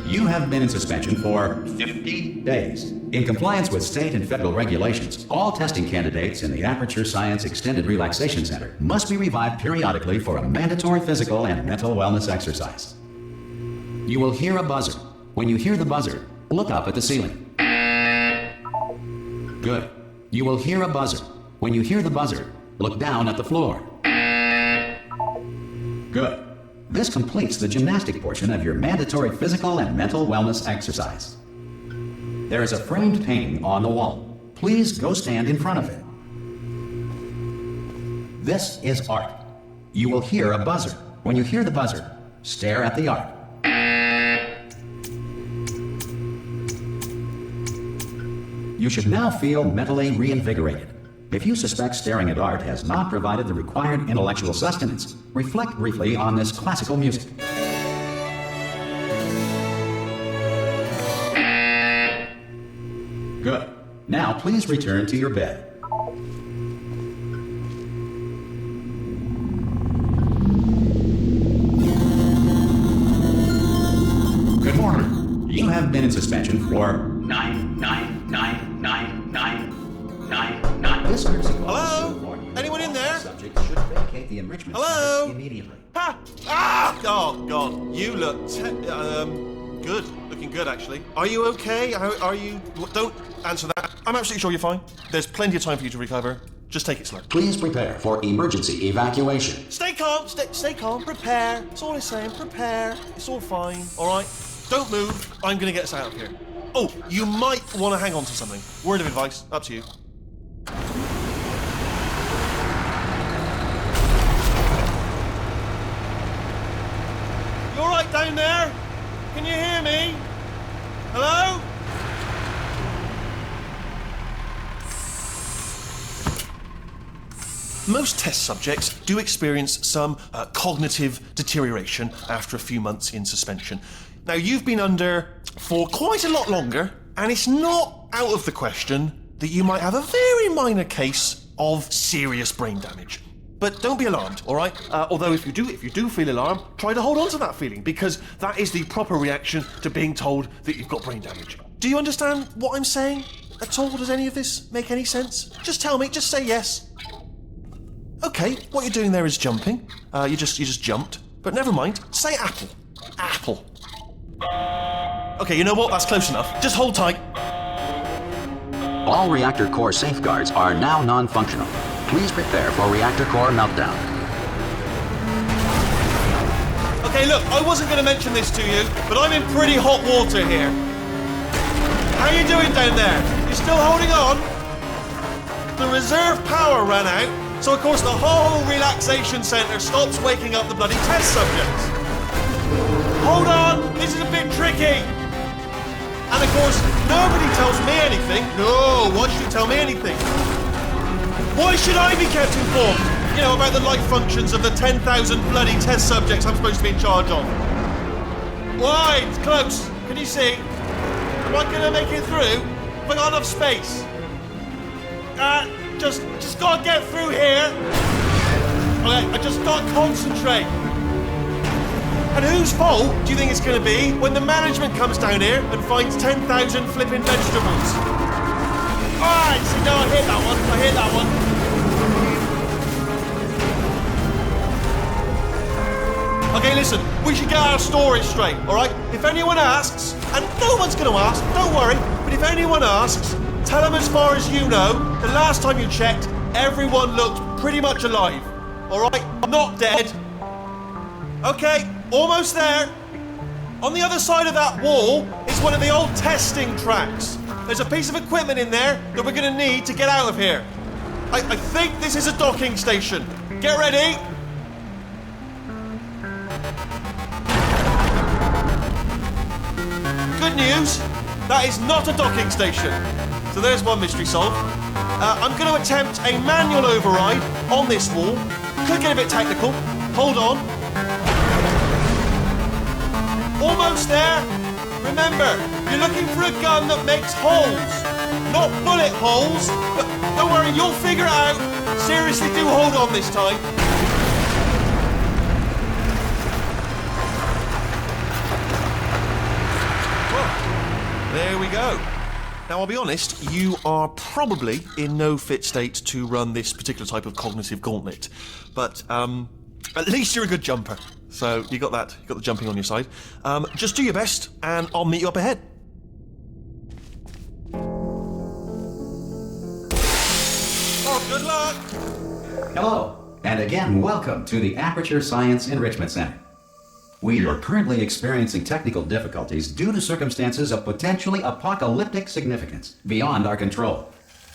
You have been in suspension for 50 days. In compliance with state and federal regulations, all testing candidates in the Aperture Science Extended Relaxation Center must be revived periodically for a mandatory physical and mental wellness exercise. You will hear a buzzer. When you hear the buzzer, look up at the ceiling. Good. You will hear a buzzer. When you hear the buzzer, look down at the floor. Good. This completes the gymnastic portion of your mandatory physical and mental wellness exercise. There is a framed painting on the wall. Please go stand in front of it. This is art. You will hear a buzzer. When you hear the buzzer, stare at the art. You should now feel mentally reinvigorated. If you suspect staring at art has not provided the required intellectual sustenance, reflect briefly on this classical music. Good. Now please return to your bed. Good morning. You have been in suspension for 9999999. This nursing Hello? Anyone in there? Subject should vacate the enrichment Hello? center immediately. Ha! Ah! Oh, God. You look good. Looking good, actually. Are you okay? Are you... Don't answer that. I'm absolutely sure you're fine. There's plenty of time for you to recover. Just take it slow. Please prepare for emergency evacuation. Stay calm. Stay calm. Prepare. That's all I'm saying. Prepare. It's all fine. All right? Don't move. I'm going to get us out of here. Oh, you might want to hang on to something. Word of advice. Up to you. You all right down there? Can you hear me? Hello? Most test subjects do experience some cognitive deterioration after a few months in suspension. Now, you've been under for quite a lot longer, and it's not out of the question that you might have a very minor case of serious brain damage. But don't be alarmed, all right? Although if you do feel alarmed, try to hold on to that feeling, because that is the proper reaction to being told that you've got brain damage. Do you understand what I'm saying at all? Does any of this make any sense? Just tell me, just say yes. Okay, what you're doing there is jumping. You just jumped. But never mind, say apple. Apple. Okay, you know what? That's close enough. Just hold tight. All reactor core safeguards are now non-functional. Please prepare for reactor core meltdown. Okay, look, I wasn't going to mention this to you, but I'm in pretty hot water here. How you doing down there? You still holding on? The reserve power ran out, so of course the whole relaxation centre stops waking up the bloody test subjects. Hold on, this is a bit tricky. And of course, nobody tells me anything. No, why should you tell me anything? Why should I be kept informed? You know, about the life functions of the 10,000 bloody test subjects I'm supposed to be in charge of. Why? It's close. Can you see? Am I going to make it through? Have I got enough space? Just gotta get through here. Okay, I just gotta concentrate. And whose fault do you think it's gonna be when the management comes down here and finds 10,000 flipping vegetables? Alright, see, no, I hit that one. Okay, listen, we should get our story straight, alright? If anyone asks, and no one's gonna ask, don't worry, but if anyone asks, tell them as far as you know, the last time you checked, everyone looked pretty much alive. Alright? Not dead. Okay, almost there. On the other side of that wall is one of the old testing tracks. There's a piece of equipment in there that we're going to need to get out of here. I think this is a docking station. Get ready. Good news, that is not a docking station. So there's one mystery solved. I'm going to attempt a manual override on this wall. Could get a bit technical. Hold on. Almost there. Remember, you're looking for a gun that makes holes. Not bullet holes. But don't worry, you'll figure it out. Seriously, do hold on this time. Well, there we go. Now, I'll be honest, you are probably in no fit state to run this particular type of cognitive gauntlet. But at least you're a good jumper. So you got that. You got the jumping on your side. Just do your best, and I'll meet you up ahead. Oh, good luck! Hello, and again, welcome to the Aperture Science Enrichment Center. We are currently experiencing technical difficulties due to circumstances of potentially apocalyptic significance beyond our control.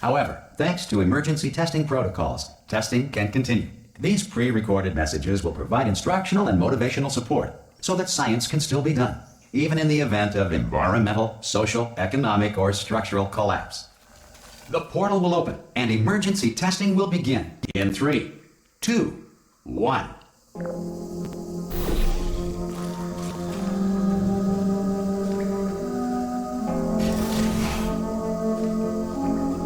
However, thanks to emergency testing protocols, testing can continue. These pre-recorded messages will provide instructional and motivational support so that science can still be done, even in the event of environmental, social, economic, or structural collapse. The portal will open and emergency testing will begin in 3, 2, 1.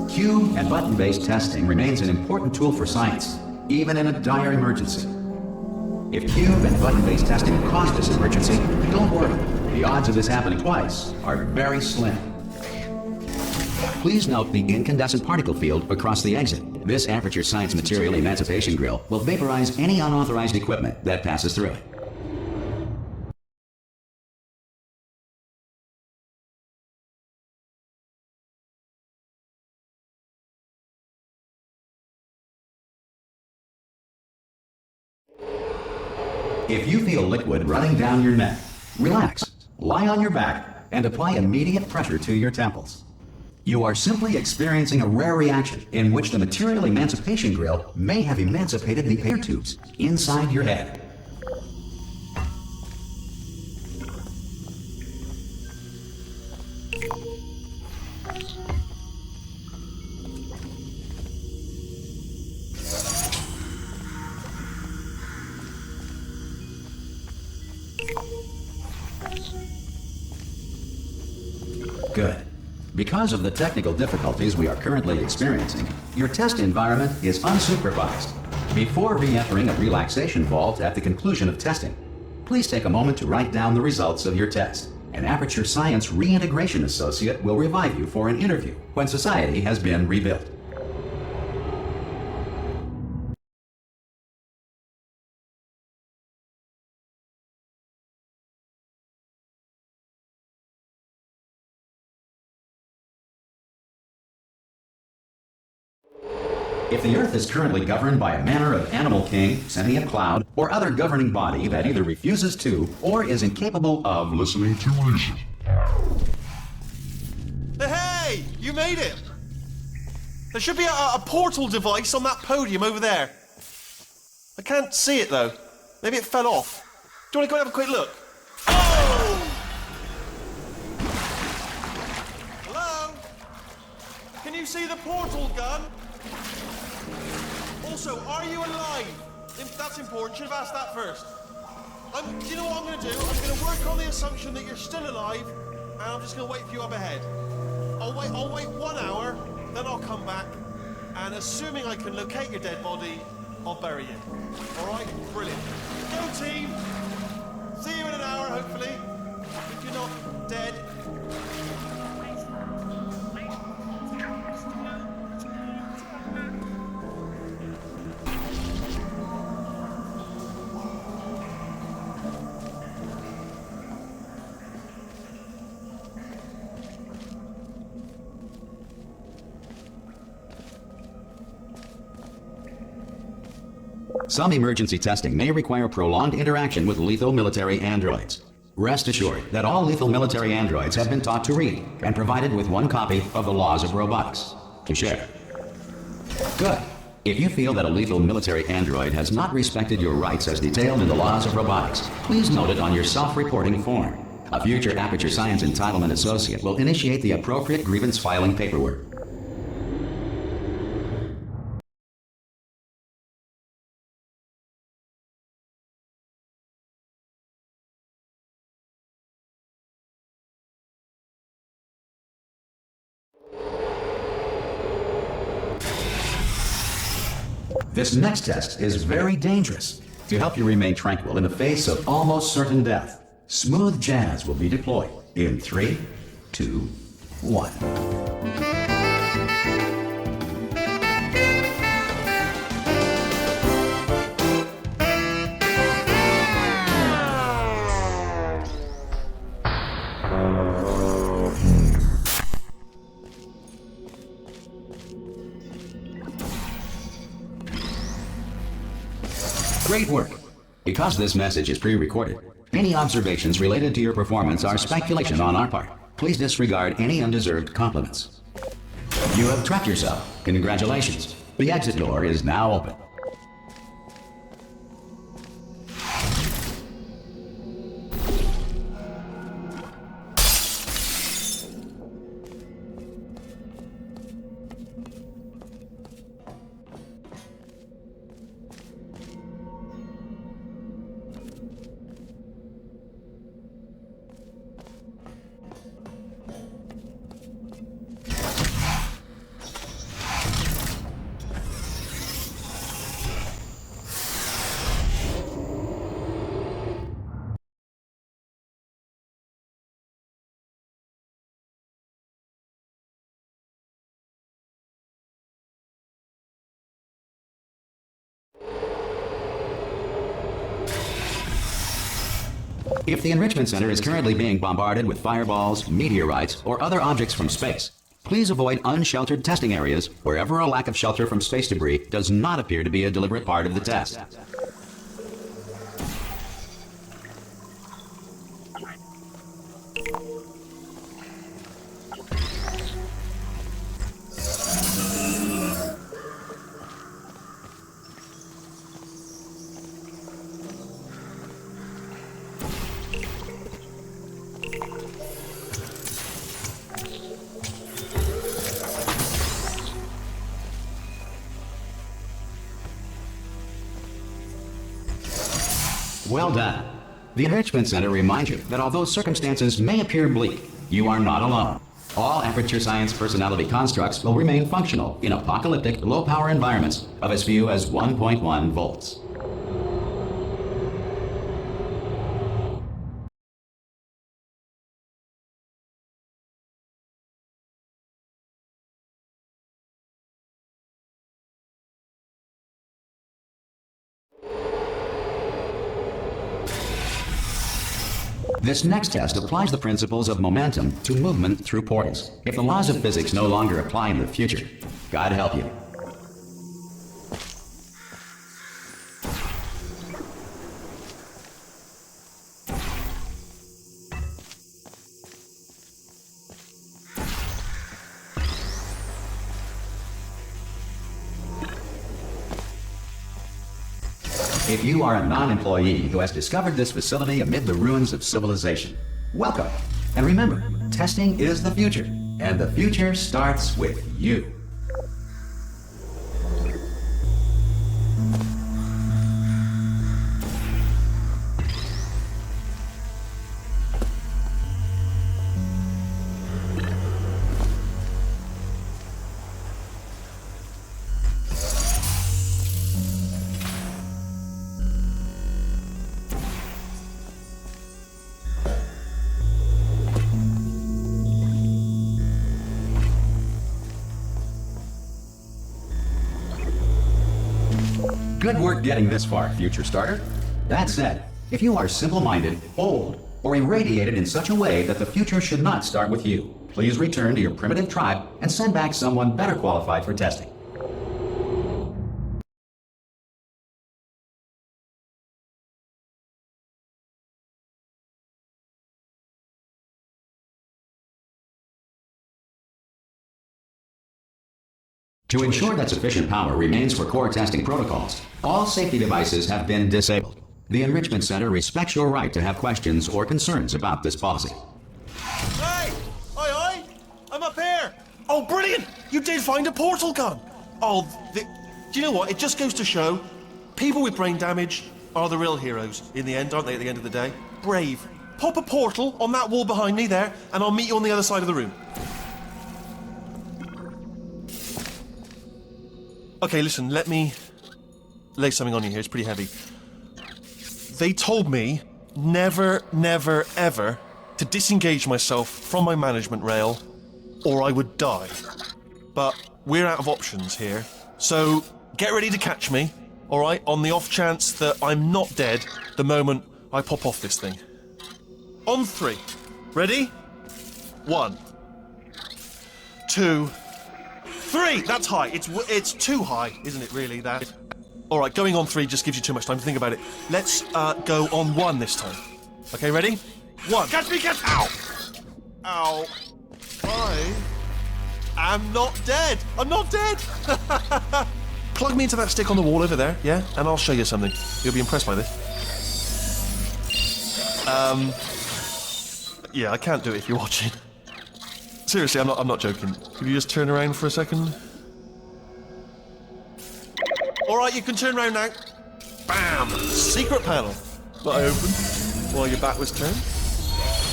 Cube and button-based testing remains an important tool for science, even in a dire emergency. If cube and button-based testing caused this emergency, don't worry. The odds of this happening twice are very slim. Please note the incandescent particle field across the exit. This Aperture Science Material Emancipation Grill will vaporize any unauthorized equipment that passes through it. If you feel liquid running down your neck, relax, lie on your back, and apply immediate pressure to your temples. You are simply experiencing a rare reaction in which the Material Emancipation Grill may have emancipated the air tubes inside your head. Good. Because of the technical difficulties we are currently experiencing, your test environment is unsupervised. Before re-entering a relaxation vault at the conclusion of testing, please take a moment to write down the results of your test. An Aperture Science Reintegration Associate will revive you for an interview when society has been rebuilt. If the Earth is currently governed by a manner of animal king, sentient cloud, or other governing body that either refuses to or is incapable of listening to reason. Hey! You made it! There should be a portal device on that podium over there. I can't see it though. Maybe it fell off. Do you want to go and have a quick look? Oh! Hello? Can you see the portal gun? Also, are you alive? That's important. Should have asked that first. Do you know what I'm going to do? I'm going to work on the assumption that you're still alive, and I'm just going to wait for you up ahead. I'll wait 1 hour, then I'll come back, and assuming I can locate your dead body, I'll bury you. All right? Brilliant. Go team. See you in an hour, hopefully. If you're not dead. Some emergency testing may require prolonged interaction with lethal military androids. Rest assured that all lethal military androids have been taught to read and provided with 1 copy of the Laws of Robotics to share. Good. If you feel that a lethal military android has not respected your rights as detailed in the Laws of Robotics, please note it on your self-reporting form. A future Aperture Science Entitlement Associate will initiate the appropriate grievance filing paperwork. This next test is very dangerous. To help you remain tranquil in the face of almost certain death, smooth jazz will be deployed. in 3, 2, 1. Great work. Because this message is pre-recorded, any observations related to your performance are speculation on our part. Please disregard any undeserved compliments. You have trapped yourself. Congratulations. The exit door is now open. If the Enrichment Center is currently being bombarded with fireballs, meteorites, or other objects from space, please avoid unsheltered testing areas wherever a lack of shelter from space debris does not appear to be a deliberate part of the test. Well done. The Enrichment Center reminds you that although circumstances may appear bleak, you are not alone. All Aperture Science personality constructs will remain functional in apocalyptic, low-power environments of as few as 1.1 volts. This next test applies the principles of momentum to movement through portals. If the laws of physics no longer apply in the future, God help you. If you are a non-employee who has discovered this facility amid the ruins of civilization, welcome. And remember, testing is the future, and the future starts with you. Good work getting this far, future starter. That said, if you are simple-minded, bold, or irradiated in such a way that the future should not start with you, please return to your primitive tribe and send back someone better qualified for testing. To ensure that sufficient power remains for core testing protocols, all safety devices have been disabled. The Enrichment Center respects your right to have questions or concerns about this policy. Hey! Oi! I'm up here! Oh, brilliant! You did find a portal gun! Oh, do you know what? It just goes to show, people with brain damage are the real heroes in the end, aren't they, at the end of the day? Brave. Pop a portal on that wall behind me there, and I'll meet you on the other side of the room. Okay, listen, let me lay something on you here. It's pretty heavy. They told me never, never, ever to disengage myself from my management rail, or I would die. But we're out of options here, so get ready to catch me, alright, on the off chance that I'm not dead the moment I pop off this thing. On 3. Ready? 1, 2, 3! That's high. It's too high, isn't it, really, that? Alright, going on 3 just gives you too much time to think about it. Let's go on 1 this time. Okay, ready? 1. Catch me, catch! Ow! Ow. I am not dead. I'm not dead. Plug me into that stick on the wall over there, yeah? And I'll show you something. You'll be impressed by this. Yeah, I can't do it if you're watching. Seriously, I'm not joking. Could you just turn around for a second? Alright, you can turn around now. Bam! Secret panel that I opened while your back was turned.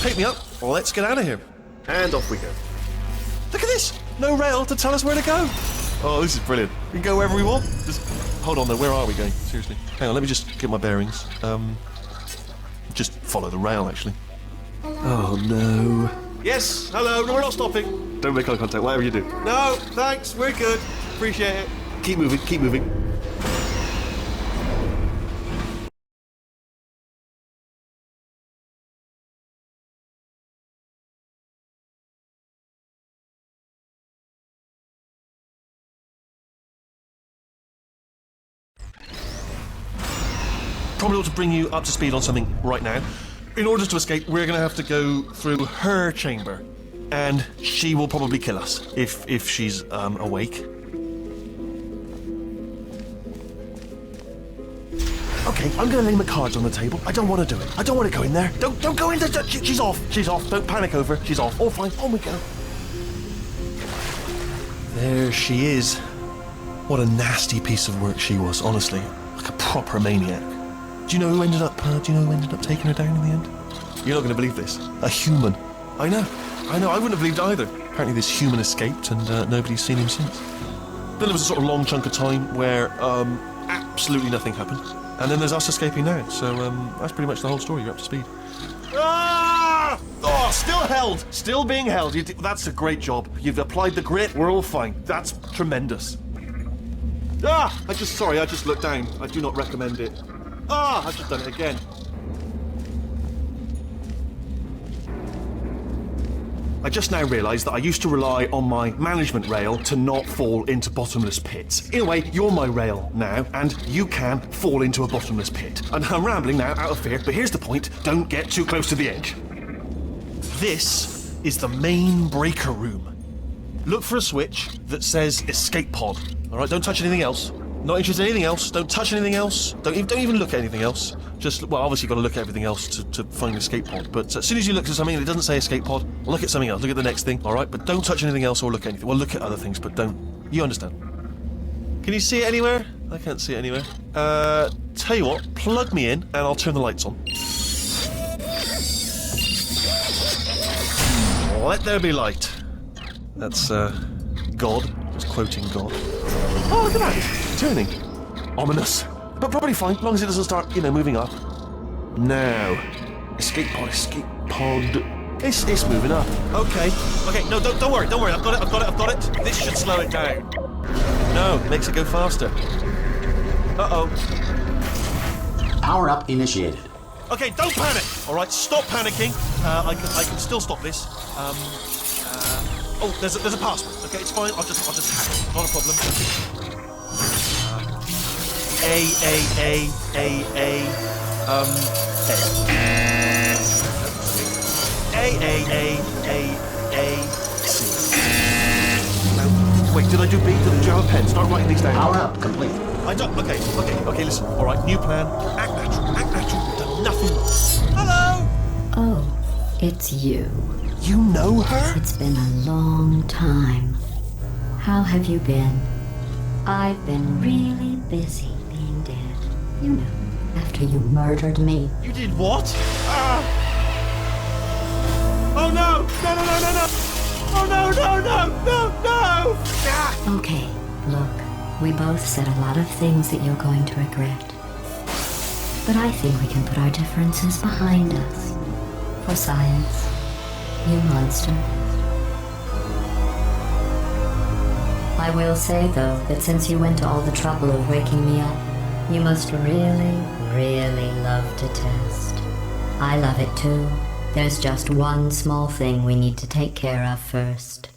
Pick me up. Let's get out of here. And off we go. Look at this! No rail to tell us where to go. Oh, this is brilliant. We can go wherever we want. Just hold on though, where are we going? Seriously. Hang on, let me just get my bearings. Just follow the rail, actually. Oh no. Yes, hello, no, we're not stopping. Don't make eye contact, whatever you do. No, thanks, we're good. Appreciate it. Keep moving, keep moving. Probably ought to bring you up to speed on something right now. In order to escape, we're going to have to go through her chamber, and she will probably kill us if she's awake. Okay, I'm going to lay my cards on the table. I don't want to do it. I don't want to go in there. Don't go in there. She's off. She's off. Don't panic over. She's off. All fine. On we go. There she is. What a nasty piece of work she was, honestly. Like a proper maniac. Do you know who ended up taking her down in the end? You're not going to believe this. A human. I know. I wouldn't have believed either. Apparently this human escaped and nobody's seen him since. Then there was a sort of long chunk of time where absolutely nothing happened. And then there's us escaping now. So that's pretty much the whole story. You're up to speed. Ah! Oh, still held. Still being held. That's a great job. You've applied the grit. We're all fine. That's tremendous. Ah! I just looked down. I do not recommend it. Ah! I've just done it again. I just now realised that I used to rely on my management rail to not fall into bottomless pits. In a way, you're my rail now, and you can fall into a bottomless pit. And I'm rambling now out of fear, but here's the point. Don't get too close to the edge. This is the main breaker room. Look for a switch that says escape pod. Alright, don't touch anything else. Not interested in anything else. Don't touch anything else. Don't even look at anything else. Just, well, obviously you've got to look at everything else to find an escape pod. But as soon as you look at something and it doesn't say escape pod, look at something else. Look at the next thing, alright? But don't touch anything else or look at anything. Well, look at other things, but don't. You understand. Can you see it anywhere? I can't see it anywhere. Tell you what, plug me in and I'll turn the lights on. Let there be light. That's, God. Just quoting God. Oh, look at that. It's turning. Ominous. But probably fine, as long as it doesn't start, moving up. Now. Escape pod. It's moving up. Okay, no, don't worry. I've got it. This should slow it down. No, it makes it go faster. Uh-oh. Power up initiated. Okay, don't panic! Alright, stop panicking. I can still stop this. Oh, there's a password. Okay, it's fine. I'll just hack it. Not a problem. C. Now, wait, did I do B? Did you have a pen? Start writing these down. Power up complete. I don't. Okay, listen. Alright, new plan. Act natural. We've done nothing wrong. Hello! Oh, it's you. You know her? It's been a long time. How have you been? I've been really busy being dead. You know, after you murdered me. You did what? Oh no! No! Oh no! Ah! Okay, look, we both said a lot of things that you're going to regret. But I think we can put our differences behind us. For science You monster. I will say, though, that since you went to all the trouble of waking me up, you must really, really love to test. I love it too. There's just one small thing we need to take care of first.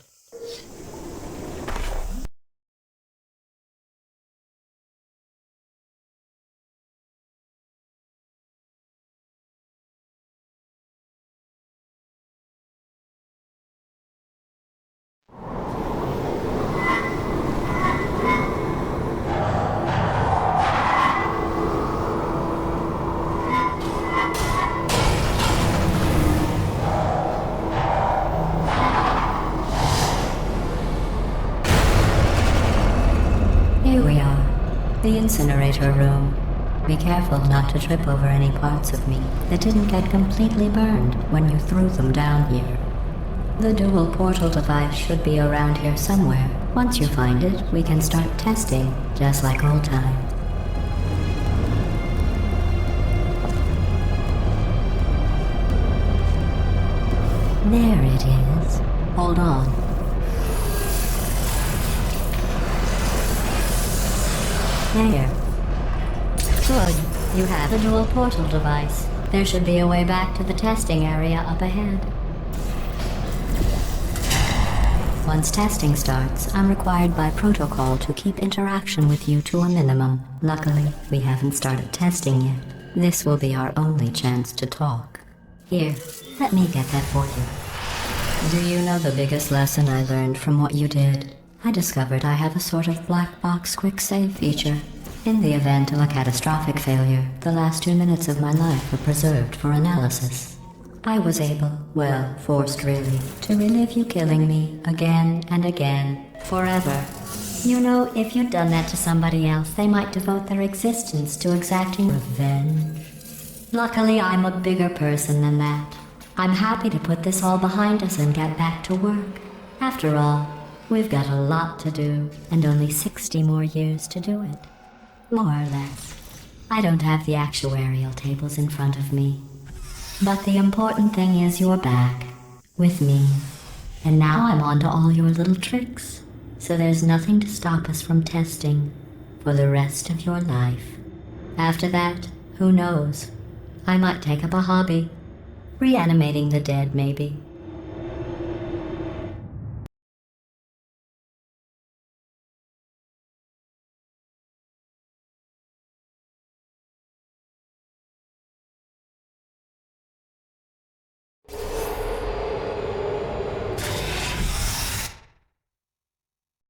Here we are, the incinerator room. Be careful not to trip over any parts of me that didn't get completely burned when you threw them down here. The dual portal device should be around here somewhere. Once you find it, we can start testing, just like old times. There it is. Hold on. There. Good. You have the dual portal device. There should be a way back to the testing area up ahead. Once testing starts, I'm required by protocol to keep interaction with you to a minimum. Luckily, we haven't started testing yet. This will be our only chance to talk. Here, let me get that for you. Do you know the biggest lesson I learned from what you did? I discovered I have a sort of black box quick save feature. In the event of a catastrophic failure, the last 2 minutes of my life are preserved for analysis. I was able, well, forced really, to relive you killing me again and again, forever. You know, if you'd done that to somebody else, they might devote their existence to exacting revenge. Luckily, I'm a bigger person than that. I'm happy to put this all behind us and get back to work. After all, we've got a lot to do, and only 60 more years to do it. More or less. I don't have the actuarial tables in front of me. But the important thing is you're back, with me. And now I'm on to all your little tricks. So there's nothing to stop us from testing for the rest of your life. After that, who knows? I might take up a hobby. Reanimating the dead, maybe.